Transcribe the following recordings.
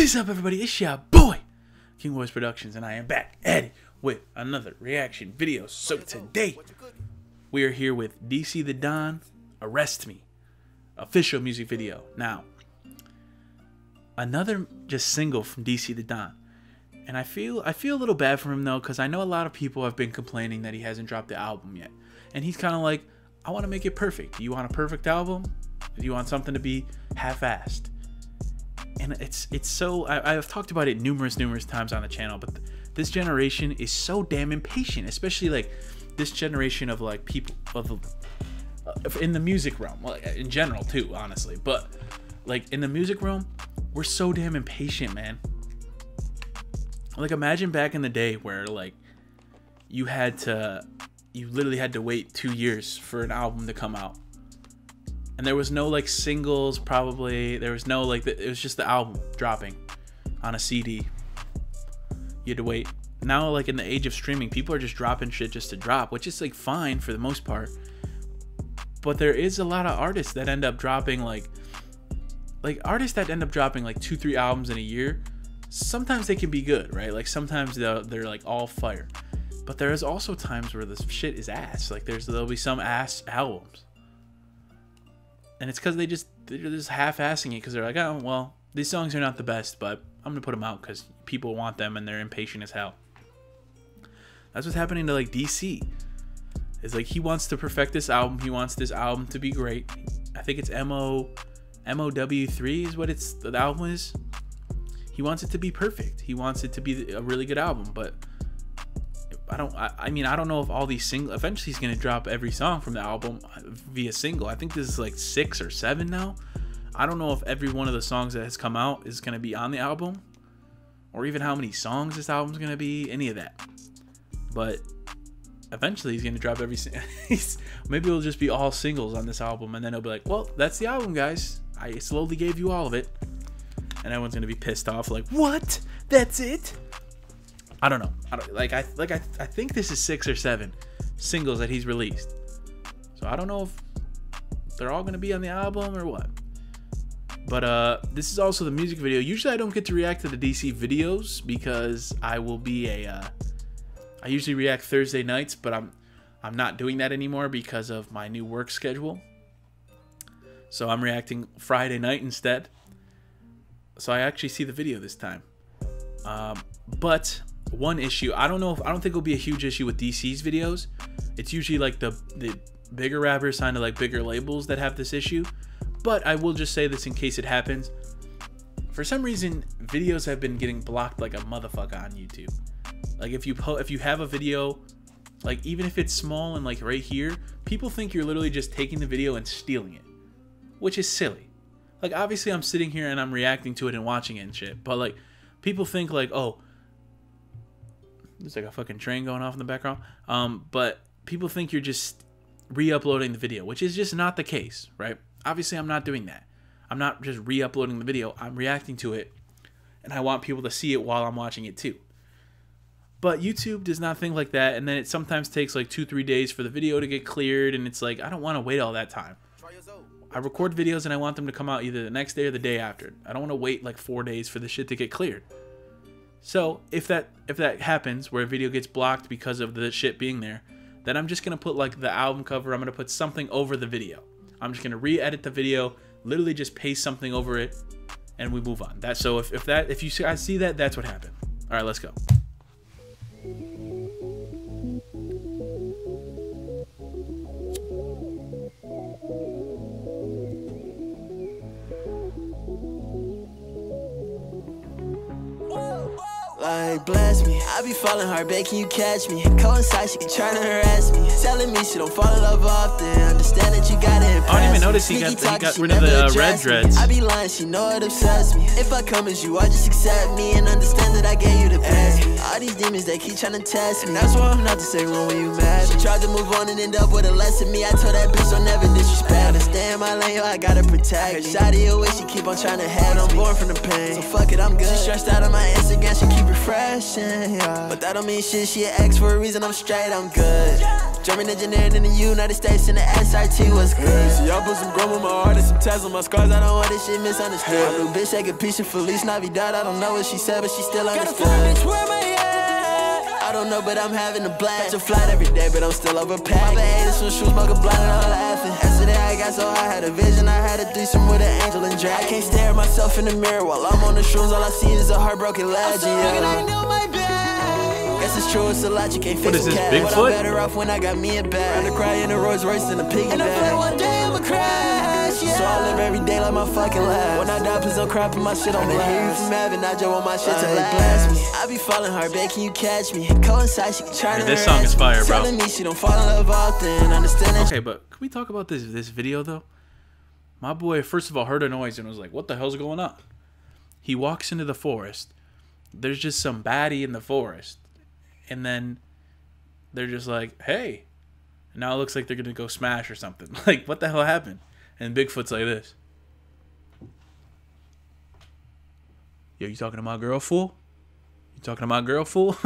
is up, everybody? It's your boy, King Boys Productions, and I am back at it with another reaction video. So today, we are here with DC the Don, Arrest Me, official music video. Now, another just single from DC the Don, and I feel a little bad for him though, because I know a lot of people have been complaining that he hasn't dropped the album yet, and he's kind of like, I want to make it perfect. Do you want a perfect album? Do you want something to be half-assed? And it's so, I've talked about it numerous times on the channel, but this generation is so damn impatient, especially like this generation of like people in the music realm, well, in general too, honestly, but like in the music realm, we're so damn impatient, man. Like imagine back in the day where like you literally had to wait 2 years for an album to come out. And there was no like singles, probably. There was no like, it was just the album dropping on a CD. You had to wait. Now, like in the age of streaming, people are just dropping shit just to drop, which is like fine for the most part. But there is a lot of artists that end up dropping like artists that end up dropping like 2-3 albums in a year. Sometimes they can be good, right? Like sometimes they're like all fire. But there is also times where this shit is ass. Like there'll be some ass albums. And it's because they're just half-assing it, because they're like, oh, well, these songs are not the best, but I'm going to put them out because people want them and they're impatient as hell. That's what's happening to, like, DC. It's like he wants to perfect this album. He wants this album to be great. I think it's MOW3 is what the album is. He wants it to be perfect. He wants it to be a really good album, but I mean, I don't know if all these singles, eventually he's going to drop every song from the album via single. I think this is like 6 or 7 now. I don't know if every one of the songs that has come out is going to be on the album, or even how many songs this album's going to be, any of that. But eventually he's going to drop every maybe it'll just be all singles on this album, and then he'll be like, well, that's the album, guys. I slowly gave you all of it. And everyone's going to be pissed off like, what? That's it? I don't know. I think this is 6 or 7 singles that he's released. So I don't know if they're all gonna be on the album or what. But this is also the music video. Usually I don't get to react to the DC videos because I will be I usually react Thursday nights, but I'm not doing that anymore because of my new work schedule. So I'm reacting Friday night instead. So I actually see the video this time. But one issue, I don't think it'll be a huge issue with DC's videos. It's usually like the bigger rappers signed to like bigger labels that have this issue. But I will just say this in case it happens. For some reason, videos have been getting blocked like a motherfucker on YouTube. Like if you have a video, like even if it's small and like right here, people think you're literally just taking the video and stealing it, which is silly. Like obviously I'm sitting here and I'm reacting to it and watching it and shit, but like people think like, oh, there's like a fucking train going off in the background. But people think you're just re-uploading the video, which is just not the case, right? Obviously, I'm not doing that. I'm not just re-uploading the video. I'm reacting to it, and I want people to see it while I'm watching it too. But YouTube does not think like that, and then it sometimes takes like 2-3 days for the video to get cleared, and it's like, I don't want to wait all that time. I record videos, and I want them to come out either the next day or the day after. I don't want to wait like 4 days for the shit to get cleared. So if that happens where a video gets blocked because of the shit being there, then I'm just gonna put like the album cover. I'm gonna put something over the video. I'm just gonna re-edit the video, literally just paste something over it, and we move on. So if you guys see that, that's what happened. All right, let's go. Like, bless me, I be falling hard, babe, can you catch me? Coincide, she keep trying to harass me, telling me she don't fall in love often. Understand that you gotta impress. I don't even notice he got rid of the red dreads. I be lying, she know it obsessed me. If I come as you are, just accept me and understand that I gave you the best. All these demons, they keep trying to test me. That's why I'm not the same one when you mad. She tried to move on and end up with a less than me. I told that bitch don't never disrespect. I gotta stay in my lane, yo, I gotta protect. Her shawty away, she keep on trying to head. I'm born from the pain, so fuck it, I'm good. She stressed out on my Instagram, she keep refreshed. refreshing, yeah. But that don't mean shit, she an ex for a reason, I'm straight, I'm good. German engineering in the United States, and the SRT was good. See, I put some grum on my heart and some tats on my scars, I don't want this shit misunderstood. My new bitch, take a piece of Feliz Navidad, I don't know what she said, but she still understood. I don't know, but I'm having a blast. Catch a flight every day, but I'm still overpacked. My haters some shoes, smoking blind and I'm laughing. Yesterday I got so I had a vision, I had a threesome with an angel and drag. I can't stare at myself in the mirror while I'm on the shrooms. All I see is a heartbroken legend. Guess it's true, it's a lot you can't fix. What is this, cat. Bigfoot? But I'm better off when I got me a bag. Rather cry in a Rolls Royce than a piggy And I bag. pray one day I'ma crash, yeah. So I live every day like my fucking last. When I die, please don't cry, put my shit on blast. Hear you from heaven, I just want my shit to blast me. I be falling hard, babe, can you catch me? Coincide, she can try to This song is fire, bro. Telling me she don't fall in love often, understand that. Okay, but can we talk about this video though? My boy, first of all, heard a noise and was like, "What the hell's going on?" He walks into the forest. There's just some baddie in the forest, and then they're just like, "Hey," and now it looks like they're gonna go smash or something. Like, what the hell happened? And Bigfoot's like this. Yo, you talking to my girl, fool? You talking to my girl, fool?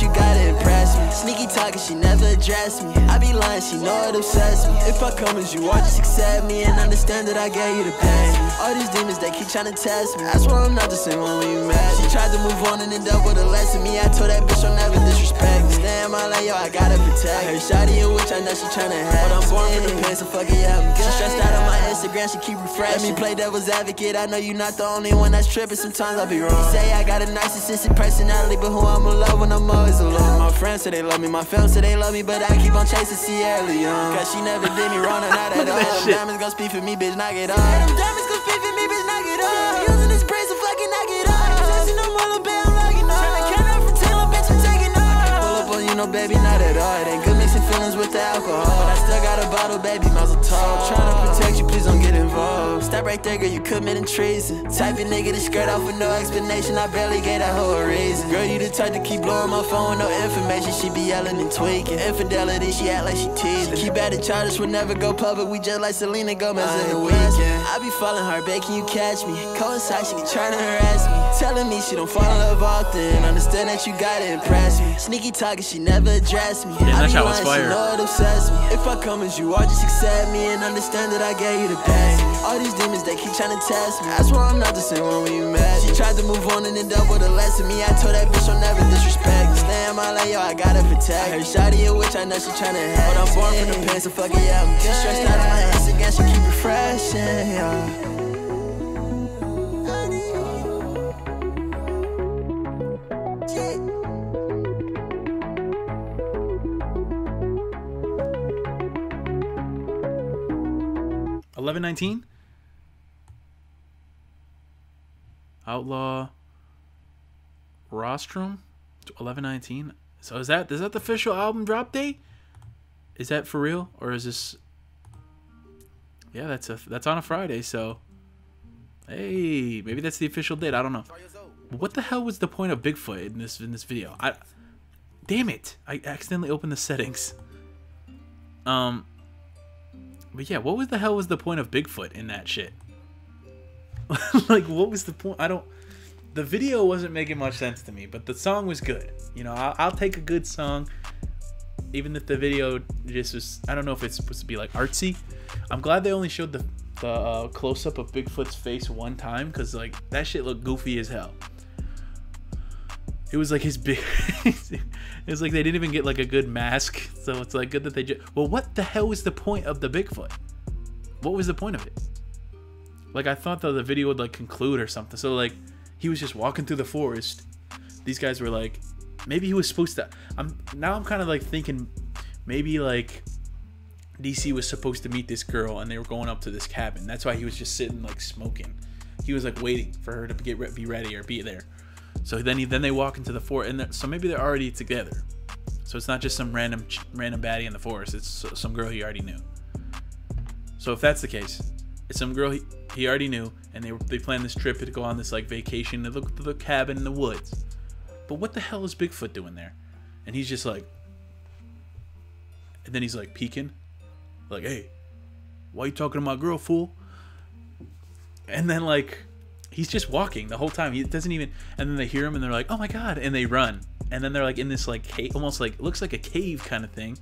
You gotta impress me. Sneaky talking, she never addressed me. I be lying, she know it obsessed me. If I come as you are, just accept me and understand that I gave you the pain. All these demons, they keep trying to test me. I swear I'm not the same one when you mad. She tried to move on and end up with a lesson. Me, I told that bitch don't ever disrespect me. Stay in my lane, yo, I gotta protect. I heard shawty a witch, I know she tryna have. But I'm born for the pain, so fuck it, yeah, I'm good. She stressed out on my Instagram, she keep refreshing. Let me play devil's advocate, I know you not the only one that's tripping. Sometimes I be wrong. They say I got a narcissistic personality, but who I'm in love when I'm always alone. My friends say they love me, my family say they love me, but I keep on chasing Sierra Leone. Cause she never did me wrong, and not at all. Diamonds gon' speak for me, bitch, knock it off. Them diamonds gon' speak for me, bitch, knock it off. Using this brace so fucking knock it off. Chasing no more, little baby, I'm locking off. Tryna count up from Taylor, bitch, I'm taking off. Pull up on you, no baby, not at all. It ain't good mixing feelings with the alcohol, but I still got a bottle, baby, mazel tov. Tryna protect you, please don't get involved. Stop right there, girl, you committing treason. Type your nigga to skirt off with no explanation. I barely gave that hoe a reason. Girl, you the type to keep blowing my phone with no information. She be yelling and tweaking. Infidelity, she act like she teasing. Keep at it childish, would never go public. We just like Selena Gomez in the weekend. I be falling hard, babe, can you catch me? Coincide, she be trying to harass me. Telling me she don't fall in love often. Understand that you gotta impress me. Sneaky talking, she never addressed me. Yeah, I that be shot was lying, fire. she know it obsessed me. If I come as you are, just accept me and understand that I gave you the best. All these demons, they keep trying to test me. I swear I'm not the same one when you mad. She tried to move on and end up with a lesson. Me, I told that bitch don't never disrespect me. Stay in my lane, yo, I gotta protect. I heard shawty a witch, I know she tryna have. But I'm born for the pain, so fuck it, yeah, I'm good. She stressed out on my Instagram, she keep refreshing, yeah. 1119? Outlaw Rostrum 1119. So is that the official album drop date? Is that for real, or is this? Yeah, that's on a Friday. So hey, maybe that's the official date. I don't know. What the hell was the point of Bigfoot in this video? Damn it! I accidentally opened the settings. But yeah, what the hell was the point of Bigfoot in that shit? Like, what was the point? The video wasn't making much sense to me, but the song was good. You know, I'll take a good song, even if the video just was, I don't know if it's supposed to be like artsy. I'm glad they only showed the close-up of Bigfoot's face one time, because like that shit looked goofy as hell. It was like his big it was like they didn't even get like a good mask, so it's like good that they just, well, what the hell was the point of the Bigfoot? What was the point of it? Like, I thought that the video would like conclude or something. So like he was just walking through the forest. These guys were like, maybe he was supposed to, I'm kind of like thinking maybe like DC was supposed to meet this girl and they were going up to this cabin. That's why he was just sitting like smoking. He was like waiting for her to be ready or be there. So then they walk into the forest, and so maybe they're already together. So it's not just some random baddie in the forest. It's some girl he already knew. So if that's the case, it's some girl he already knew, and they planned this trip to go on this like vacation to the cabin in the woods. But what the hell is Bigfoot doing there? And he's just like, and then he's like peeking, like, "Hey, why you talking to my girl, fool?" And then like he's just walking the whole time. He doesn't even, and then they hear him and they're like, oh my God, and they run. And then they're like in this like cave, almost like, looks like a cave kind of thing.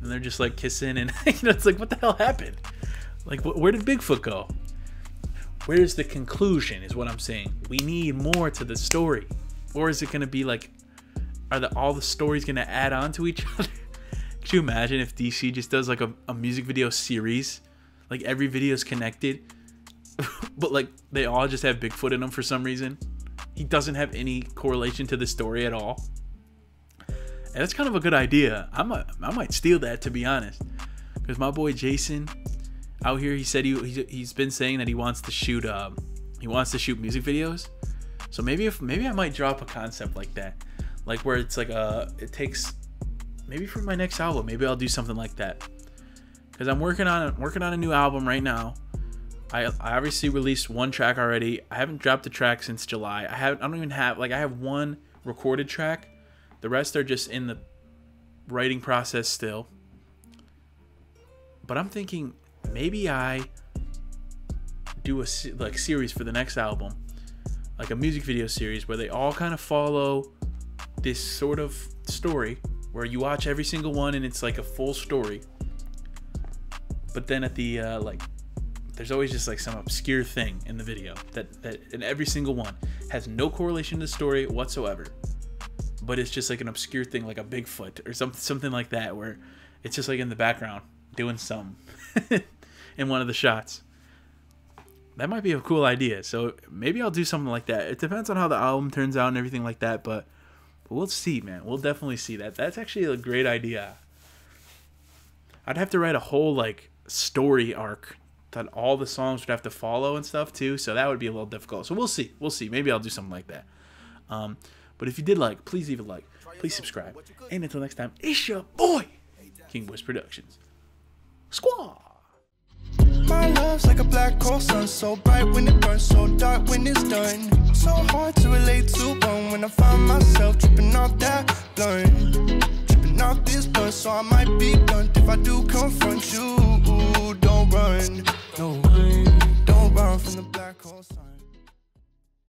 And they're just like kissing and it's like, what the hell happened? Like, where did Bigfoot go? Where's the conclusion is what I'm saying. We need more to the story. Or is it going to be like, all the stories going to add on to each other? Could you imagine if DC just does like a music video series? Like every video is connected, but like they all just have Bigfoot in them for some reason. He doesn't have any correlation to the story at all. And that's kind of a good idea. I might steal that, to be honest, because my boy Jason out here, he said he's been saying that he wants to shoot music videos. So maybe I might drop a concept like that, like where it's like it takes, maybe for my next album, maybe I'll do something like that, because I'm working on a new album right now. I obviously released one track already. I haven't dropped a track since July. I don't even have, like, I have one recorded track. The rest are just in the writing process still. But I'm thinking maybe I do a series for the next album, like a music video series where they all kind of follow this sort of story where you watch every single one and it's like a full story. But then at the there's always just like some obscure thing in the video that in every single one has no correlation to the story whatsoever, but it's just like an obscure thing, like a Bigfoot or something like that, where it's just like in the background doing something in one of the shots. That might be a cool idea. So maybe I'll do something like that. It depends on how the album turns out and everything like that, but we'll see, man. We'll definitely see that. That's actually a great idea. I'd have to write a whole like story arc that all the songs would have to follow and stuff too, so that would be a little difficult. So we'll see. Maybe I'll do something like that. But if you did like, please leave a like, please subscribe, and until next time, it's your boy King Wiz Productions. Squaw. My love's like a black hole sun, so bright when it burns, so dark when it's done. So hard to relate to one when I find myself tripping off that blunt, tripping off this blunt. So I might be blunt if I do confront you.